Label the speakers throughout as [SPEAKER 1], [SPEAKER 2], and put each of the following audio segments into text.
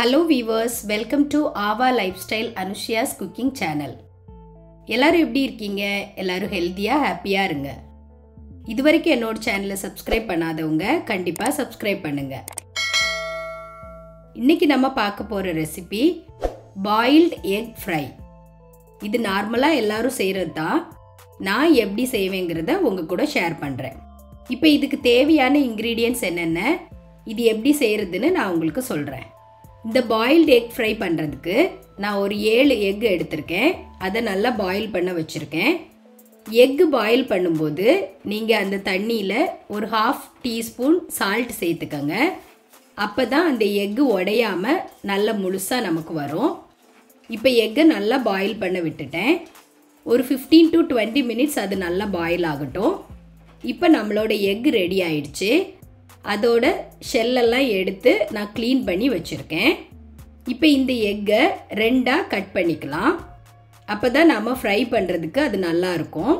[SPEAKER 1] Hello viewers, welcome to AAVA Lifestyle Anushya's cooking channel. எல்லாரும் எப்படி இருக்கீங்க? எல்லாரும் ஹெல்தியா ஹாப்பியா இருங்க. இதுவரைக்கும் என்னோட சேனலை சப்ஸ்கிரைப் பண்ணாதவங்க கண்டிப்பா சப்ஸ்கிரைப் பண்ணுங்க. இன்னைக்கு நம்ம பார்க்க போற ரெசிபி பாயில்ட் எக் ஃப்ரை. இது நார்மலா எல்லாரும் செய்யறது தான். நான் எப்படி செய்வேங்கிறத உங்க கூட ஷேர் பண்றேன். இப்போ இதுக்கு தேவையான இன்கிரிடியன்ட்ஸ் என்னென்ன, இது எப்படி செய்யறதுன்னு நான் உங்களுக்கு சொல்றேன். இந்த பாயில்ட் எக் ஃப்ரை பண்ணுறதுக்கு நான் ஒரு 7 எக் எடுத்திருக்கேன். அதை நல்லா பாயில் பண்ண வச்சுருக்கேன். எக்கு பாயில் பண்ணும்போது நீங்கள் அந்த தண்ணியில் ஒரு 1/2 டீஸ்பூன் சால்ட் சேர்த்துக்கங்க. அப்போ தான் அந்த எக்கு உடையாமல் நல்ல முழுசாக நமக்கு வரும். இப்போ எக்கை நல்லா பாயில் பண்ண விட்டுட்டேன். ஒரு 15 to 20 மினிட்ஸ் அது நல்லா பாயில் ஆகட்டும். இப்போ நம்மளோட எக் ரெடி ஆயிடுச்சு. அதோட ஷெல்லெல்லாம் எடுத்து நான் க்ளீன் பண்ணி வச்சுருக்கேன். இப்போ இந்த எக்கை 2ஆக கட் பண்ணிக்கலாம். அப்போ தான் நாம் ஃப்ரை பண்ணுறதுக்கு அது நல்லாயிருக்கும்.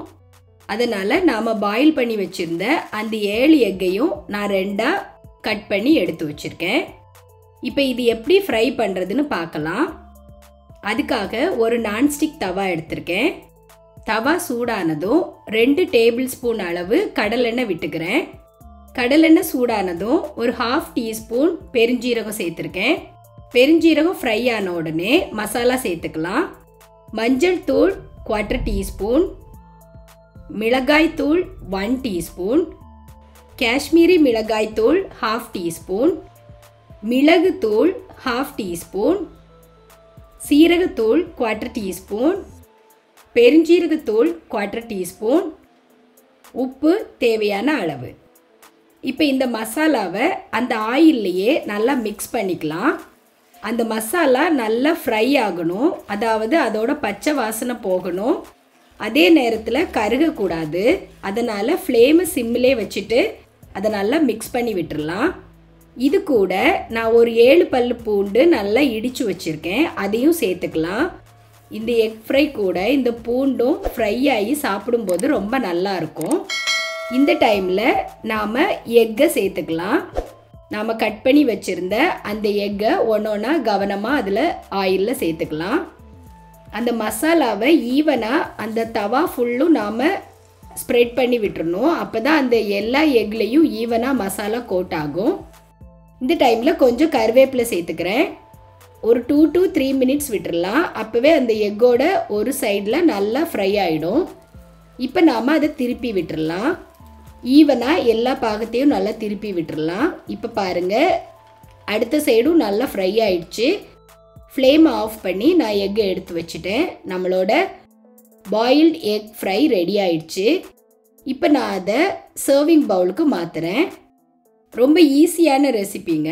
[SPEAKER 1] அதனால் நாம் பாயில் பண்ணி வச்சுருந்த அந்த 7 எக்கையும் நான் 2ஆக கட் பண்ணி எடுத்து வச்சுருக்கேன். இப்போ இது எப்படி ஃப்ரை பண்ணுறதுன்னு பார்க்கலாம். அதுக்காக ஒரு நான்ஸ்டிக் தவா எடுத்திருக்கேன். தவா சூடானதும் 2 டேபிள் ஸ்பூன் அளவு கடலெண்ணெய் விட்டுக்கிறேன். கடலெண்ணெய் சூடானதும் ஒரு 1/2 டீஸ்பூன் பெருஞ்சீரகம் சேர்த்துருக்கேன். பெருஞ்சீரகம் ஃப்ரை ஆன உடனே மசாலா சேர்த்துக்கலாம். மஞ்சள் தூள் 1/4 டீஸ்பூன், மிளகாய் தூள் 1 டீஸ்பூன், காஷ்மீரி மிளகாய் தூள் 1/2 டீஸ்பூன், மிளகு தூள் 1/2 டீஸ்பூன், சீரகத்தூள் 1/4 டீஸ்பூன், பெருஞ்சீரகத்தூள் 1/4 டீஸ்பூன், உப்பு தேவையான அளவு. இப்போ இந்த மசாலாவை அந்த ஆயில்லையே நல்லா மிக்ஸ் பண்ணிக்கலாம். அந்த மசாலா நல்லா ஃப்ரை ஆகணும், அதாவது அதோட பச்சை வாசனை போகணும். அதே நேரத்தில் கருகக்கூடாது. அதனால் ஃப்ளேமை சிம்மிலே வச்சுட்டு அதை நல்லா மிக்ஸ் பண்ணி விட்டுடலாம். இது கூட நான் ஒரு 7 பல்லு பூண்டு நல்லா இடித்து வச்சுருக்கேன், அதையும் சேர்த்துக்கலாம். இந்த எக் ஃப்ரை கூட இந்த பூண்டும் ஃப்ரை ஆகி சாப்பிடும்போது ரொம்ப நல்லாயிருக்கும். இந்த டைமில் நாம் எக்கை சேர்த்துக்கலாம். நாம் கட் பண்ணி வச்சுருந்த அந்த எக்கை ஒன்றா கவனமாக அதில் ஆயிலில் சேர்த்துக்கலாம். அந்த மசாலாவை ஈவனாக அந்த தவா ஃபுல்லும் நாம் ஸ்ப்ரெட் பண்ணி விட்டுறணும். அப்போ தான் அந்த எல்லா எக்லேயும் ஈவனாக மசாலா கோட் ஆகும். இந்த டைமில் கொஞ்சம் கருவேப்பிலை சேர்த்துக்கிறேன். ஒரு 2 to 3 மினிட்ஸ் விட்டுடலாம். அப்போவே அந்த எக்கோட ஒரு சைடில் நல்லா ஃப்ரை ஆகிடும். இப்போ நாம் அதை திருப்பி விட்டுடலாம். ஈவனாக எல்லா பாகத்தையும் நல்லா திருப்பி விட்டுடலாம். இப்போ பாருங்கள், அடுத்த சைடும் நல்லா ஃப்ரை ஆயிடுச்சு. ஃப்ளேம் ஆஃப் பண்ணி நான் எக்கை எடுத்து வச்சுட்டேன். நம்மளோட பாயில்ட் எக் ஃப்ரை ரெடி ஆயிடுச்சு. இப்போ நான் அதை சர்விங் பவுலுக்கு மாற்றுறேன். ரொம்ப ஈஸியான ரெசிபிங்க.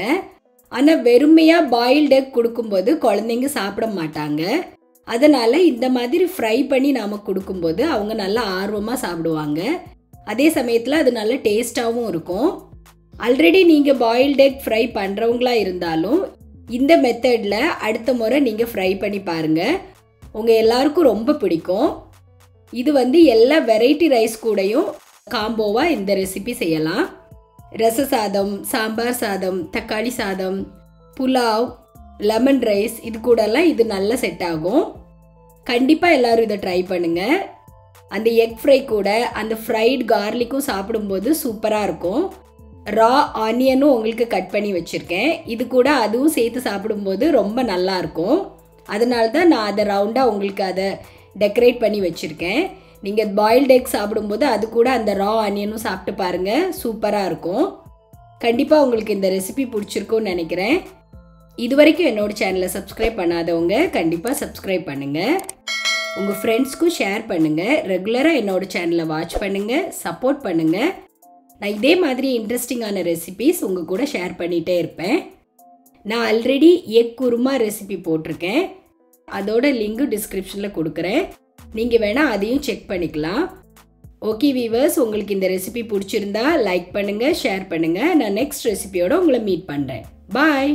[SPEAKER 1] ஆனால் வெறுமையாக பாயில்டு எக் கொடுக்கும்போது குழந்தைங்க சாப்பிட மாட்டாங்க. அதனால் இந்த மாதிரி ஃப்ரை பண்ணி நாம் கொடுக்கும்போது அவங்க நல்லா ஆர்வமாக சாப்பிடுவாங்க. அதே சமயத்தில் அது நல்ல டேஸ்ட்டாகவும் இருக்கும். ஆல்ரெடி நீங்கள் பாயில்டு எக் ஃப்ரை பண்ணுறவங்களா இருந்தாலும் இந்த மெத்தடில் அடுத்த முறை நீங்கள் ஃப்ரை பண்ணி பாருங்கள். உங்கள் எல்லாருக்கும் ரொம்ப பிடிக்கும். இது எல்லா வெரைட்டி ரைஸ் கூடயும் காம்போவாக இந்த ரெசிபி செய்யலாம். ரச சாதம், சாம்பார் சாதம், தக்காளி சாதம், புலாவ், லெமன் ரைஸ் இது கூடலாம் இது நல்லா செட் ஆகும். கண்டிப்பாக எல்லோரும் இதை ட்ரை பண்ணுங்கள். அந்த எக் ஃப்ரை கூட அந்த ஃப்ரைட் கார்லிக்கும் சாப்பிடும்போது சூப்பராக இருக்கும். ரா ஆனியனும் உங்களுக்கு கட் பண்ணி வச்சுருக்கேன். இது கூட அதுவும் சேர்த்து சாப்பிடும்போது ரொம்ப நல்லாயிருக்கும். அதனால தான் நான் அதை ரவுண்டாக உங்களுக்கு அதை டெக்கரேட் பண்ணி வச்சுருக்கேன். நீங்கள் பாயில்டு எக் சாப்பிடும்போது அது கூட அந்த ரா ஆனியனும் சாப்பிட்டு பாருங்கள், சூப்பராக இருக்கும். கண்டிப்பாக உங்களுக்கு இந்த ரெசிபி பிடிச்சிருக்கும்னு நினைக்கிறேன். இது வரைக்கும் என்னோட சேனலை சப்ஸ்கிரைப் பண்ணாதவங்க கண்டிப்பாக சப்ஸ்கிரைப் பண்ணுங்கள். உங்கள் ஃப்ரெண்ட்ஸ்க்கும் ஷேர் பண்ணுங்கள். ரெகுலராக என்னோட சேனலை வாட்ச் பண்ணுங்கள், சப்போர்ட் பண்ணுங்கள். நான் இதே மாதிரி இன்ட்ரெஸ்டிங்கான ரெசிபீஸ் உங்கள் கூட ஷேர் பண்ணிகிட்டே இருப்பேன். நான் ஆல்ரெடி எக் குருமா ரெசிபி போட்டிருக்கேன். அதோட லிங்கு டிஸ்கிரிப்ஷனில் கொடுக்குறேன். நீங்கள் வேணால் அதையும் செக் பண்ணிக்கலாம். ஓகே வீவர்ஸ், உங்களுக்கு இந்த ரெசிபி பிடிச்சிருந்தா லைக் பண்ணுங்கள், ஷேர் பண்ணுங்கள். நான் நெக்ஸ்ட் ரெசிபியோடு உங்களை மீட் பண்ணுறேன். பாய்.